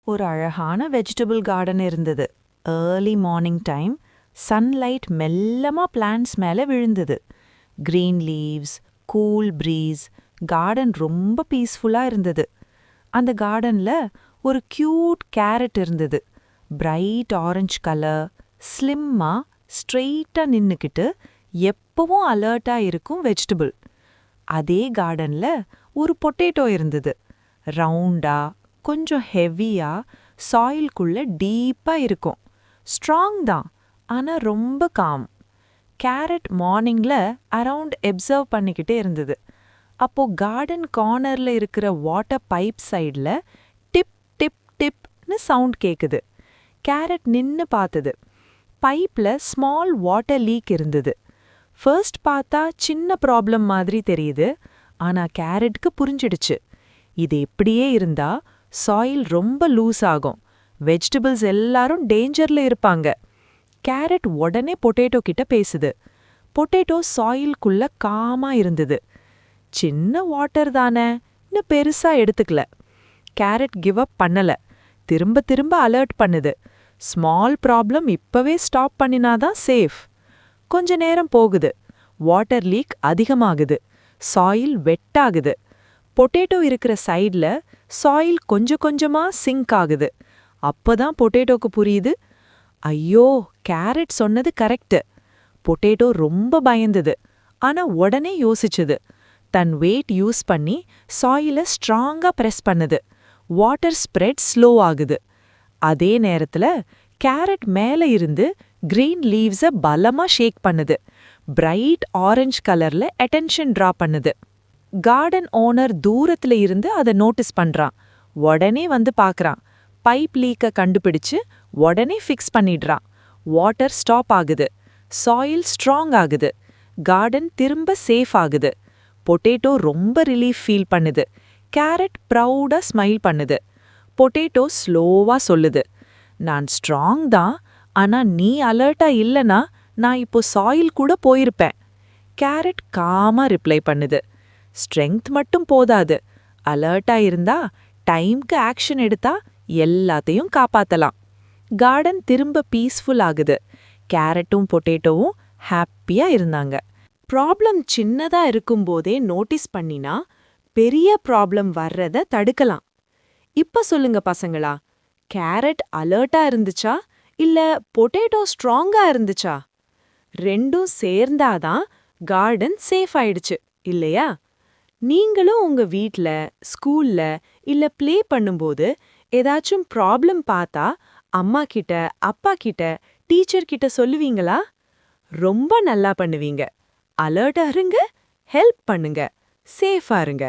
ஒரு அழகான vegetable garden இருந்தது. ஏர்லி மார்னிங் டைம் சன்லைட் மெல்லமா பிளான்ட்ஸ் மேல விழுந்தது. Green leaves, cool breeze, garden ரொம்ப பீஸ்ஃபுல்லா இருந்தது. அந்த கார்டன்ல ஒரு கியூட் கேரட் இருந்தது. பிரைட் ஆரஞ்சு கலர், ஸ்லிம்மா ஸ்ட்ரெயிட்டா நின்னுக்கிட்டு எப்பவும் அலர்ட்டா இருக்கும் வெஜிடபிள். அதே கார்டன்ல ஒரு பொட்டேட்டோ இருந்தது. ரவுண்டா, கொஞ்சம் ஹெவியா, சாயில்குள்ள டீப்பா இருக்கும். ஸ்ட்ராங் தான், ஆனா ரொம்ப காம். கேரட் மார்னிங்ல அரவுண்ட் எப்சர்வ் பண்ணிக்கிட்டே இருந்தது. அப்போ கார்டன் கார்னர்ல இருக்கிற வாட்டர் பைப் சைட்ல டிப் டிப் டிப்னு சவுண்ட் கேக்குது. கேரட் நின்னு பார்த்தது. பைப்ல ஸ்மால் வாட்டர் லீக் இருந்தது. ஃபர்ஸ்ட் பார்த்தா சின்ன ப்ராப்ளம் மாதிரி தெரியுது, ஆனா கேரட்க்கு புரிஞ்சிடுச்சு. இது இப்படியே இருந்தா சாயில் ரொம்ப லூஸ் ஆகும், வெஜிடபிள்ஸ் எல்லாரும் டேஞ்சர்ல இருப்பாங்க. கேரட் உடனே பொட்டேட்டோ கிட்ட பேசுது. பொட்டேட்டோ சாயில்குள்ள காமா இருந்தது. சின்ன வாட்டர் தானேன்னு பெருசா எடுத்துக்கல. கேரட் கிவ் அப் பண்ணல, திரும்ப திரும்ப அலர்ட் பண்ணுது. ஸ்மால் ப்ராப்ளம் இப்பவே ஸ்டாப் பண்ணினாதான் சேஃப். கொஞ்ச நேரம் போகுது. வாட்டர் லீக் அதிகமாகுது. சாயில் வெட்டாகுது. பொட்டேட்டோ இருக்கிற சைட்ல சாயில் கொஞ்சம் கொஞ்சமா சிங்க் ஆகுது. அப்பதான் பொட்டேட்டோக்கு புரியுது, ஐயோ, கேரட் சொன்னது கரெக்ட். பொட்டேட்டோ ரொம்ப பயந்தது, ஆனா உடனே யோசிச்சுது. தன் வெயிட் யூஸ் பண்ணி சாயில ஸ்ட்ராங்கா பிரஸ் பண்ணுது. வாட்டர் ஸ்ப்ரெட் ஸ்லோ ஆகுது. அதே நேரத்துல கேரட் மேல இருந்து கிரீன் லீவ்ஸ பலமா ஷேக் பண்ணுது. பிரைட் ஆரஞ்சு கலர்ல அட்டென்ஷன் டிரா பண்ணுது. கார்டன் ஓனர் தூரத்துல இருந்து அதை நோட்டீஸ் பண்றான். உடனே வந்து பார்க்கறான். பைப் லீக்க கண்டுபிடிச்சு உடனே ஃபிக்ஸ் பண்ணிடுறான். வாட்டர் ஸ்டாப் ஆகுது. சாயில் ஸ்ட்ராங் ஆகுது. கார்டன் திரும்ப சேஃப் ஆகுது. பொட்டேட்டோ ரொம்ப ரிலீஃப் ஃபீல் பண்ணுது. கேரட் ப்ரௌடா ஸ்மைல் பண்ணுது. பொட்டேட்டோ ஸ்லோவா சொல்லுது, நான் ஸ்ட்ராங் தான், ஆனா நீ அலர்ட்டா இல்லனா நான் இப்போ சாயில் கூட போயிருப்பேன். கேரட் காமா ரிப்ளை பண்ணுது, ஸ்ட்ரெங்த் மட்டும் போதாது, அலர்ட்டா இருந்தா டைம்க்கு ஆக்ஷன் எடுத்தா எல்லாத்தையும் காப்பாத்தலாம். கார்டன் திரும்ப பீஸ்ஃபுல் ஆகுது. கேரட்டும் பொட்டேட்டோவும் ஹாப்பியா இருந்தாங்க. ப்ராப்ளம் சின்னதா இருக்கும்போதே நோட்டீஸ் பண்ணினா பெரிய ப்ராப்ளம் வர்றத தடுக்கலாம். இப்ப சொல்லுங்க பசங்களா, கேரட் அலர்ட்டா இருந்துச்சா இல்ல பொட்டேட்டோ ஸ்ட்ராங்கா இருந்துச்சா? ரெண்டும் சேர்ந்தாதான் கார்டன் சேஃப் ஆயிடுச்சு, இல்லையா? நீங்களும் உங்க வீட்ல, ஸ்கூல்ல இல்ல ப்ளே பண்ணும்போது ஏதாச்சும் ப்ராப்ளம் பார்த்தா அம்மா கிட்ட, அப்பா கிட்ட, டீச்சர் கிட்ட சொல்லுவீங்களா? ரொம்ப நல்லா பண்ணுவீங்க. அலர்ட்டா இருங்க, ஹெல்ப் பண்ணுங்க, சேஃபா இருங்க.